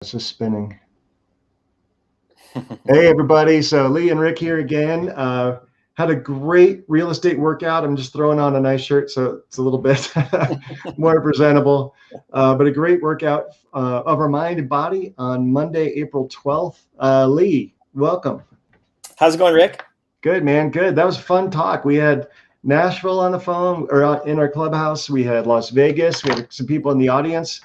This is spinning. Hey, everybody. So Lee and Rick here again. Had a great real estate workout. I'm just throwing on a nice shirt, so it's a little bit more presentable. But a great workout of our mind and body on Monday, April 12th. Lee, welcome. How's it going, Rick? Good, man. Good. That was a fun talk. We had Nashville on the phone or in our clubhouse. We had Las Vegas. We had some people in the audience.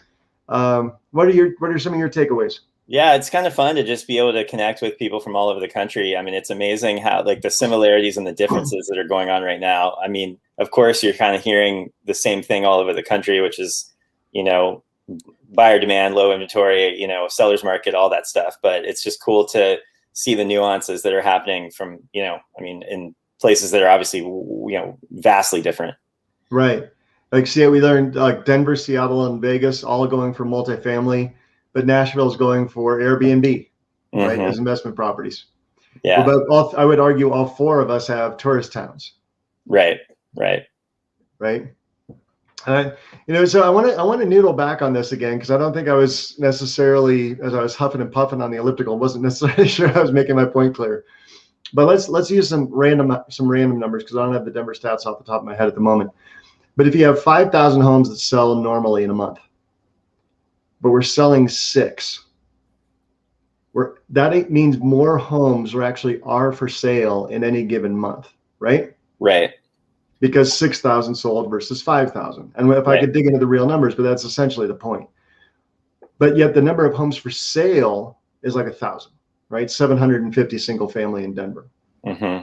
What are some of your takeaways? Yeah, it's kind of fun to just be able to connect with people from all over the country. I mean, it's amazing how like the similarities and the differences that are going on right now. I mean, of course, you're kind of hearing the same thing all over the country, which is, buyer demand, low inventory, seller's market, all that stuff. But it's just cool to see the nuances that are happening from, in places that are obviously, vastly different. Right. Like, see, we learned like Denver, Seattle, and Vegas all going for multifamily, but Nashville's going for Airbnb, right, as investment properties. Yeah. But I would argue all four of us have tourist towns. Right. So I want to noodle back on this again because I don't think I was necessarily, as I was huffing and puffing on the elliptical, wasn't necessarily sure I was making my point clear. But let's use some random numbers because I don't have the Denver stats off the top of my head at the moment. But if you have 5,000 homes that sell normally in a month, but we're selling 6, that means more homes are for sale in any given month, right? Right. Because 6,000 sold versus 5,000. And if I could dig into the real numbers, but that's essentially the point. But yet the number of homes for sale is like 1,000, right? 750 single family in Denver.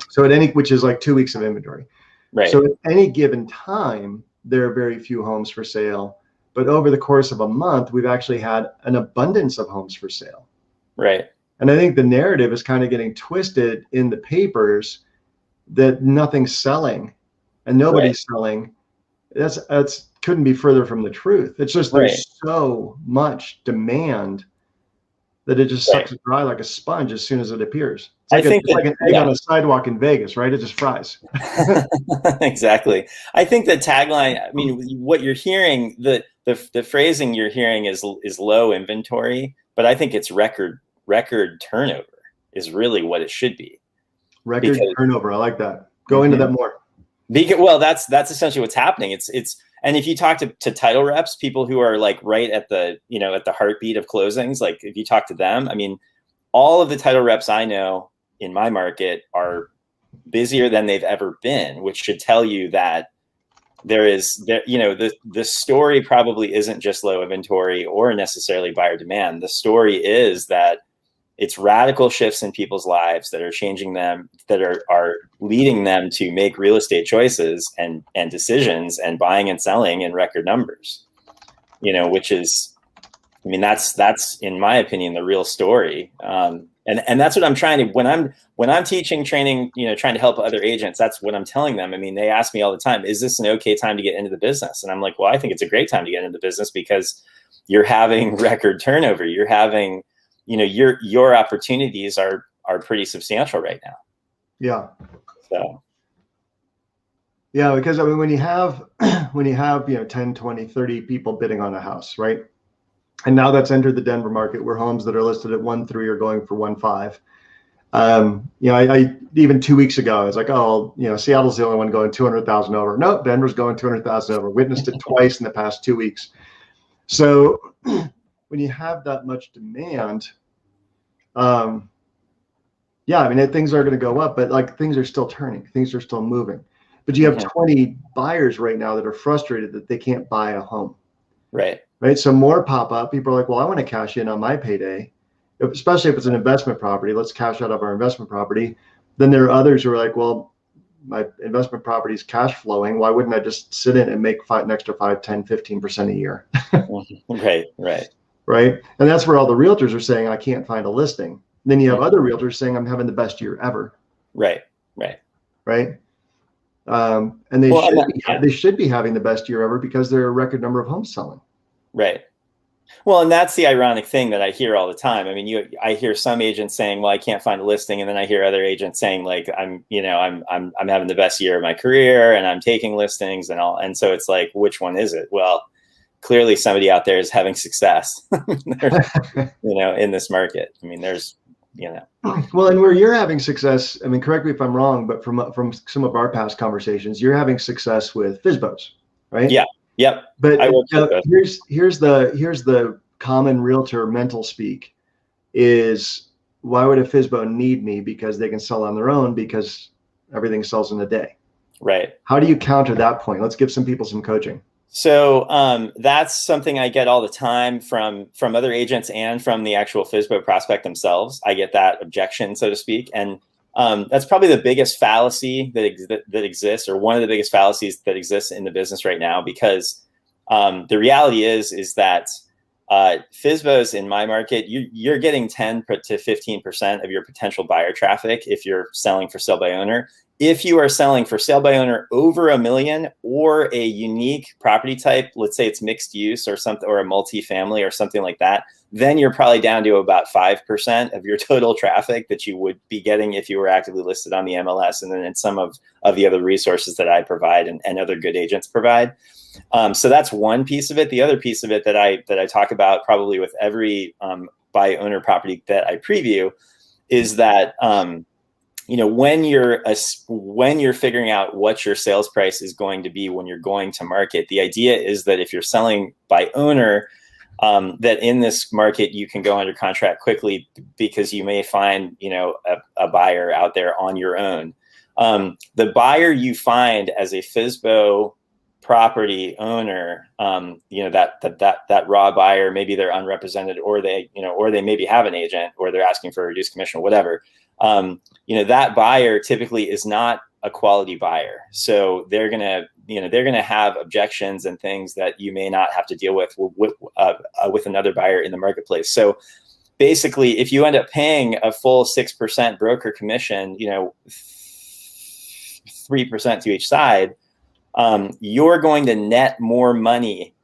So which is like 2 weeks of inventory. Right. So at any given time, there are very few homes for sale. But over the course of a month, we've actually had an abundance of homes for sale. Right. And I think the narrative is kind of getting twisted in the papers that nothing's selling and nobody's selling. That's couldn't be further from the truth. It's just there's so much demand that it just sucks it dry like a sponge as soon as it appears. It's like an egg on a sidewalk in Vegas, right? It just fries. Exactly. I think the tagline, I mean, what you're hearing, the phrasing you're hearing is low inventory, but I think it's record turnover is really what it should be. Record turnover. I like that. Go into that more. Well, that's essentially what's happening. And if you talk to title reps, people who are like right at the, at the heartbeat of closings, like if you talk to them, I mean, all of the title reps I know in my market are busier than they've ever been, which should tell you that the story probably isn't just low inventory or necessarily buyer demand. The story is that it's radical shifts in people's lives that are changing them, that are leading them to make real estate choices and decisions and buying and selling in record numbers, which is, I mean, that's in my opinion, the real story. And that's what I'm trying to, when I'm teaching, training, trying to help other agents, that's what I'm telling them. I mean, they ask me all the time, is this an okay time to get into the business? And I'm like, well, I think it's a great time to get into the business because you're having record turnover. You're having, your opportunities are pretty substantial right now. Yeah. So. Yeah, because I mean, when you have 10, 20, 30 people bidding on a house, right? And now that's entered the Denver market where homes that are listed at 1.3 are going for 1.5. I even 2 weeks ago, I was like, oh, Seattle's the only one going 200,000 over. No, Denver's going 200,000 over. Witnessed it twice in the past 2 weeks. So when you have that much demand, things are going to go up, but like things are still turning, things are still moving. But you have 20 buyers right now that are frustrated that they can't buy a home. Right. So more pop up. People are like, well, I want to cash in on my payday, especially if it's an investment property. Let's cash out of our investment property. Then there are others who are like, well, my investment property is cash flowing. Why wouldn't I just sit in and make an extra 5, 10, 15% a year? Right. And that's where all the realtors are saying, I can't find a listing. And then you have other realtors saying, I'm having the best year ever. Right. And they should be having the best year ever because there are a record number of homes selling. Right. Well, and that's the ironic thing that I hear all the time. I mean, I hear some agents saying, well, I can't find a listing. And then I hear other agents saying like, I'm having the best year of my career and I'm taking listings and all. And so it's like, which one is it? Well, clearly somebody out there is having success, in this market. I mean, there's, Well, and where you're having success, I mean, correct me if I'm wrong, but from some of our past conversations, you're having success with FSBOs, right? Yeah. Yep. But here's the common realtor mental speak is, why would a FSBO need me? Because they can sell on their own, because everything sells in a day. Right. How do you counter that point? Let's give some people some coaching. So that's something I get all the time from other agents and from the actual FSBO prospect themselves. I get that objection, so to speak. And that's probably the biggest fallacy that exists, or one of the biggest fallacies that exists in the business right now, because the reality is that FSBOs in my market, you're getting 10 to 15% of your potential buyer traffic if you're selling for sale by owner. If you are selling for sale by owner over $1 million, or a unique property type, let's say it's mixed use or something, or a multifamily or something like that, then you're probably down to about 5% of your total traffic that you would be getting if you were actively listed on the MLS, and then in some of the other resources that I provide and other good agents provide. So that's one piece of it. The other piece of it that I talk about probably with every buy owner property that I preview is that when you're figuring out what your sales price is going to be when you're going to market, the idea is that if you're selling by owner, that in this market you can go under contract quickly, because you may find a buyer out there on your own. The buyer you find as a FSBO property owner, that raw buyer, maybe they're unrepresented, or they maybe have an agent, or they're asking for a reduced commission, or whatever. That buyer typically is not a quality buyer. So they're going to have objections and things that you may not have to deal with another buyer in the marketplace. So basically, if you end up paying a full 6% broker commission, 3% to each side, you're going to net more money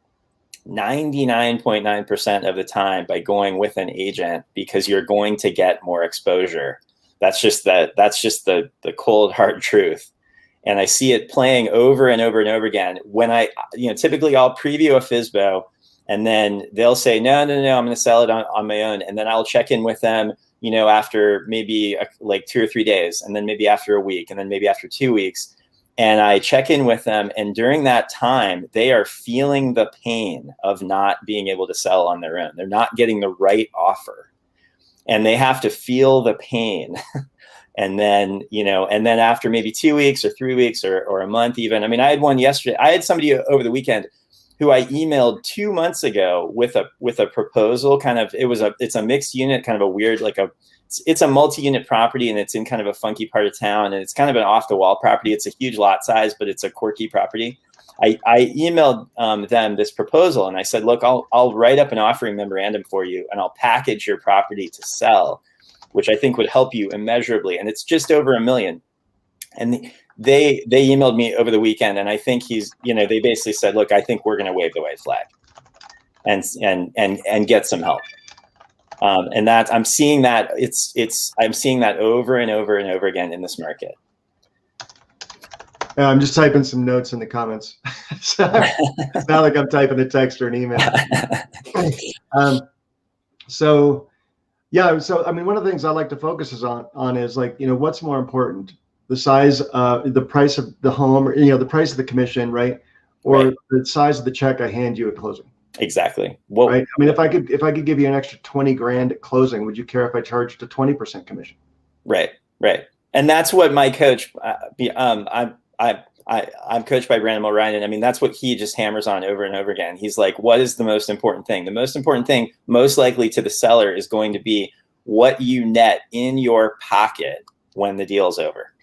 99.9% of the time by going with an agent, because you're going to get more exposure. That's just the cold hard truth. And I see it playing over and over and over again. When typically I'll preview a FSBO, and then they'll say, no, I'm going to sell it on my own. And then I'll check in with them, after maybe like 2 or 3 days, and then maybe after a week, and then maybe after 2 weeks. And I check in with them, and during that time, they are feeling the pain of not being able to sell on their own. They're not getting the right offer, and they have to feel the pain. And then, after maybe 2 weeks or 3 weeks or a month even. I mean, I had one yesterday. I had somebody over the weekend who I emailed 2 months ago with a proposal. It's a mixed unit, kind of a weird, it's a multi-unit property, and it's in kind of a funky part of town, and it's kind of an off-the-wall property. It's a huge lot size, but it's a quirky property. I emailed them this proposal, and I said, look, I'll write up an offering memorandum for you, and I'll package your property to sell, which I think would help you immeasurably. And it's just over $1 million. And they emailed me over the weekend, and I think they basically said, look, I think we're going to wave the white flag and get some help. And that I'm seeing that I'm seeing that over and over and over again in this market. I'm just typing some notes in the comments. So it's not like I'm typing a text or an email. So I mean, one of the things I like to focus on is what's more important, the size, the price of the home, or the price of the commission, right? Or right. The size of the check I hand you at closing. Exactly. Well, right. I mean, if I could give you an extra 20 grand at closing, would you care if I charged a 20% commission? Right. And that's what my coach, I'm coached by Brandon Mulryan. I mean, that's what he just hammers on over and over again. He's like, what is the most important thing? The most important thing, most likely to the seller, is going to be what you net in your pocket when the deal's over.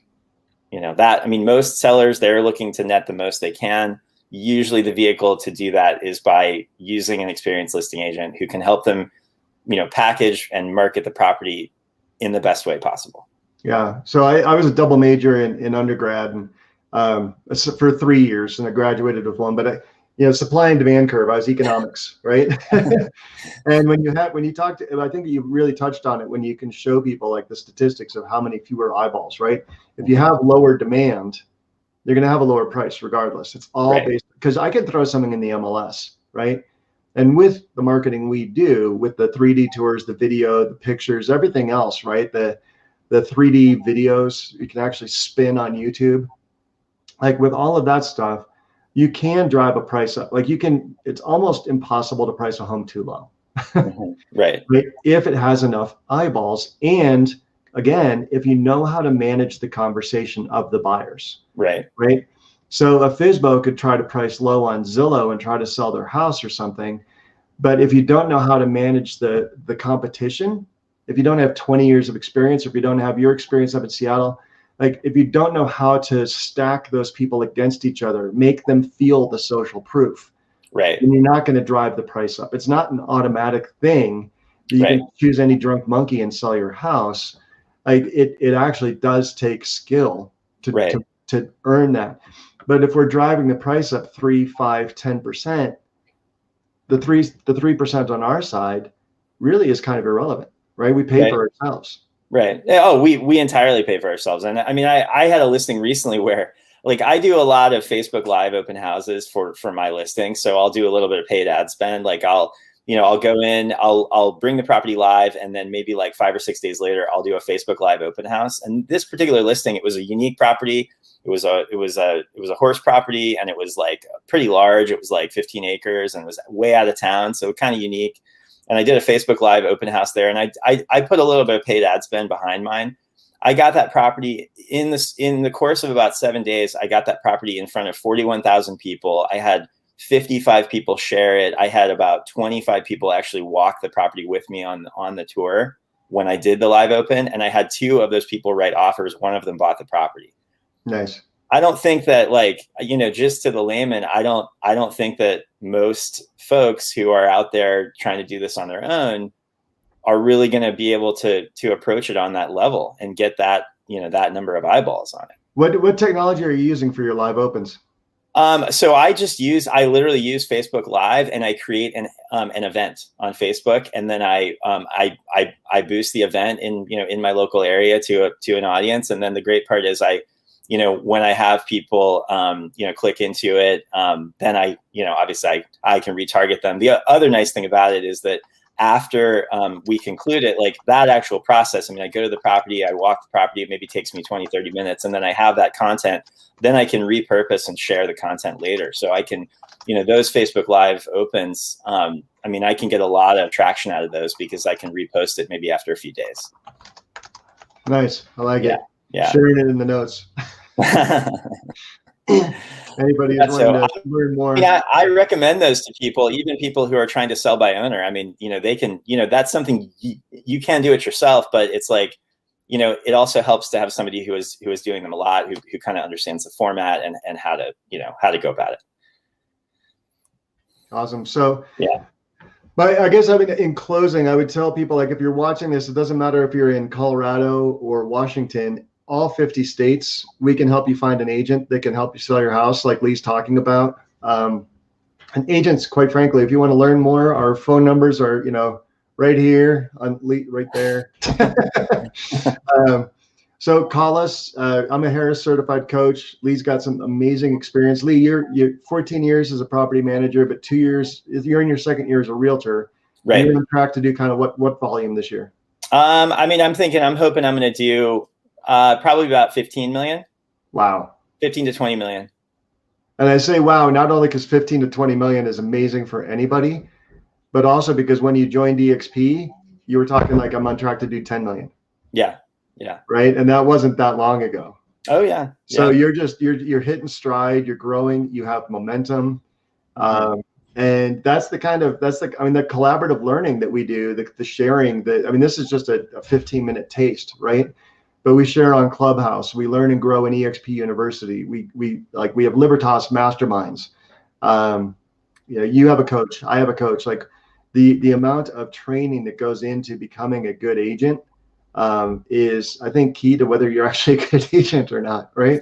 Most sellers, they're looking to net the most they can. Usually the vehicle to do that is by using an experienced listing agent who can help them, package and market the property in the best way possible. Yeah. So I was a double major in undergrad, and for 3 years, and I graduated with one. But supply and demand curve, I was economics, right? And when you talk to, I think you really touched on it, when you can show people the statistics of how many fewer eyeballs, right? If you have lower demand, you're going to have a lower price regardless. It's all right. Based, because I can throw something in the MLS, right? And with the marketing we do, with the 3D tours, the video, the pictures, everything else, right? The 3D videos you can actually spin on YouTube. Like with all of that stuff, you can drive a price up. Like it's almost impossible to price a home too low. Right. Right? If it has enough eyeballs. And again, if you know how to manage the conversation of the buyers. Right. Right. So a FSBO could try to price low on Zillow and try to sell their house or something. But if you don't know how to manage the competition, if you don't have 20 years of experience, or if you don't have your experience up in Seattle, like if you don't know how to stack those people against each other, make them feel the social proof, right, then you're not going to drive the price up. It's not an automatic thing that you can choose any drunk monkey and sell your house. Like it actually does take skill to earn that. But if we're driving the price up 3, 5, 10%, the 3% on our side really is kind of irrelevant, right? We pay for ourselves. Right. Oh, we entirely pay for ourselves. And I mean, I had a listing recently where like I do a lot of Facebook Live open houses for my listing. So I'll do a little bit of paid ad spend. Like I'll go in, I'll bring the property live, and then maybe like 5 or 6 days later, I'll do a Facebook Live open house. And this particular listing, it was a unique property. It was a horse property, and it was like pretty large. It was like 15 acres and it was way out of town. So kind of unique. And I did a Facebook Live open house there, and I put a little bit of paid ad spend behind mine. I got that property in the course of about 7 days. I got that property in front of 41,000 people. I had 55 people share it. I had about 25 people actually walk the property with me on the tour when I did the live open, and I had 2 of those people write offers. One of them bought the property. Nice. I don't think that, like, just to the layman, I don't think that most folks who are out there trying to do this on their own are really going to be able to approach it on that level and get that, that number of eyeballs on it. What technology are you using for your live opens? So I literally use Facebook Live, and I create an event on Facebook, and then I boost the event in my local area to an audience. And then the great part is when I have people, click into it, then obviously I can retarget them. The other nice thing about it is that after we conclude it, like that actual process, I go to the property, I walk the property, it maybe takes me 20, 30 minutes, and then I have that content, then I can repurpose and share the content later. So I can, those Facebook Live opens, I can get a lot of traction out of those because I can repost it maybe after a few days. Nice. I like it. Yeah. Sharing it in the notes. Anybody who's wanting to learn more. I recommend those to people, even people who are trying to sell by owner. They can, that's something you can do it yourself, but it's like, it also helps to have somebody who is doing them a lot, who kind of understands the format and how to go about it. Awesome. So yeah. But I guess in closing, I would tell people, like, if you're watching this, it doesn't matter if you're in Colorado or Washington, all 50 states, we can help you find an agent that can help you sell your house, like Lee's talking about. And agents, quite frankly, if you want to learn more, our phone numbers are, right here on Lee, right there. So call us. I'm a Harris certified coach. Lee's got some amazing experience. Lee, you're 14 years as a property manager, but 2 years, you're in your second year as a realtor. Right. You're on track to do kind of what volume this year? I'm hoping I'm going to do probably about 15 million. Wow. 15 to 20 million. And I say, wow, not only because 15 to 20 million is amazing for anybody, but also because when you joined EXP, you were talking like, I'm on track to do 10 million. Yeah. Yeah. Right. And that wasn't that long ago. Oh yeah. So you're hitting stride, you're growing, you have momentum. And that's the collaborative learning that we do, the sharing this is just a 15-minute taste, right? But we share on Clubhouse. We learn and grow in EXP University. We have Libertas masterminds. You have a coach, I have a coach. Like the amount of training that goes into becoming a good agent is, I think, key to whether you're actually a good agent or not, right?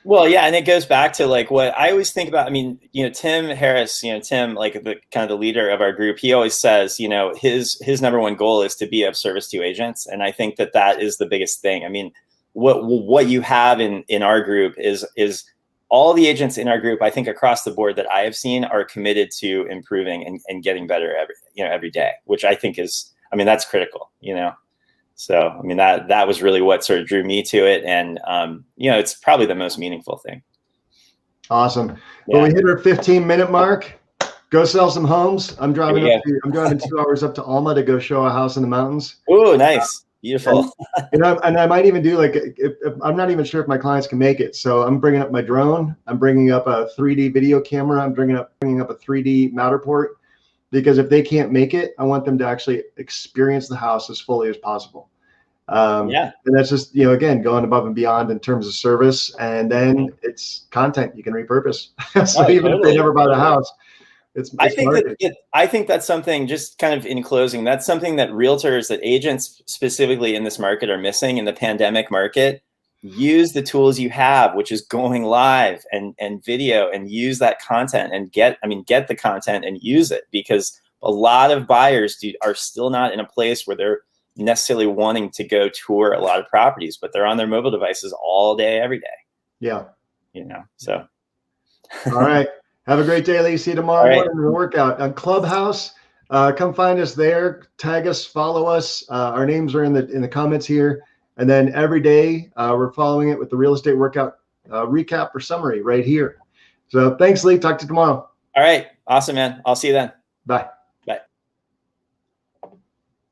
Well, yeah, and it goes back to like what I always think about. Tim Harris, Tim, like the kind of the leader of our group, he always says, his number one goal is to be of service to agents, and I think that is the biggest thing. What you have in our group is all the agents in our group, I think across the board that I have seen, are committed to improving and getting better every day, which I think is, I mean, that's critical, So, I mean, that was really what sort of drew me to it. And, it's probably the most meaningful thing. Awesome. Yeah. Well, we hit our 15-minute mark. Go sell some homes. I'm driving 2 hours up to Alma to go show a house in the mountains. Oh, nice. Beautiful. And I might even do if I'm not even sure if my clients can make it. So I'm bringing up my drone. I'm bringing up a 3D video camera. I'm bringing up a 3D Matterport, because if they can't make it, I want them to actually experience the house as fully as possible. And that's just, again, going above and beyond in terms of service. And then it's content you can repurpose. So even if they never buy the house, I think that's something, just kind of in closing, that's something that realtors, that agents specifically in this market are missing in the pandemic market. Use the tools you have, which is going live and video, and use that content and get the content and use it, because a lot of buyers are still not in a place where they're necessarily wanting to go tour a lot of properties, but they're on their mobile devices all day, every day. Yeah. So. All right. Have a great day, Lee. See you tomorrow morning in the workout on Clubhouse. Come find us there. Tag us, follow us. Our names are in the comments here. And then every day we're following it with the real estate workout recap or summary right here. So thanks, Lee. Talk to you tomorrow. All right. Awesome, man. I'll see you then. Bye.